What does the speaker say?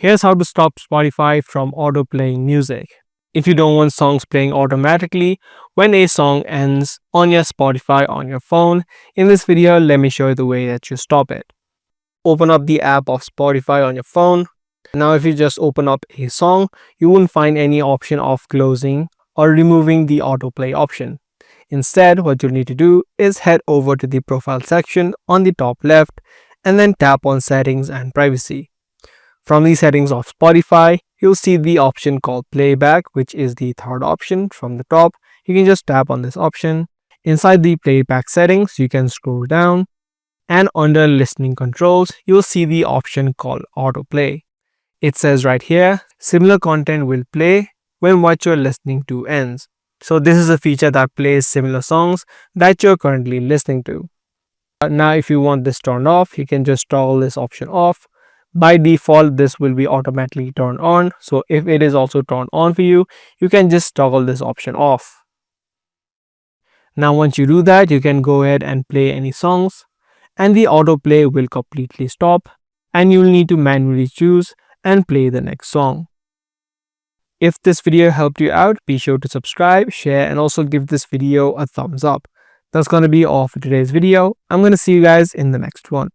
Here's how to stop Spotify from auto-playing music. If you don't want songs playing automatically when a song ends on your Spotify on your phone, in this video let me show you the way that you stop it. Open up the app of Spotify on your phone. Now if you just open up a song, you won't find any option of closing or removing the autoplay option. Instead, what you'll need to do is head over to the profile section on the top left and then tap on settings and privacy. From the settings of Spotify, you'll see the option called Playback, which is the third option from the top. You can just tap on this option. Inside the Playback settings, you can scroll down and under listening controls, you'll see the option called Autoplay. It says right here, similar content will play when what you're listening to ends. So this is a feature that plays similar songs that you're currently listening to. Now if you want this turned off, you can just toggle this option off. By default, this will be automatically turned on. So if it is also turned on for you, you can just toggle this option off. Now once you do that, you can go ahead and play any songs and the autoplay will completely stop and you'll need to manually choose and play the next song. If this video helped you out, be sure to subscribe, share, and also give this video a thumbs up. That's going to be all for today's video. I'm going to see you guys in the next one.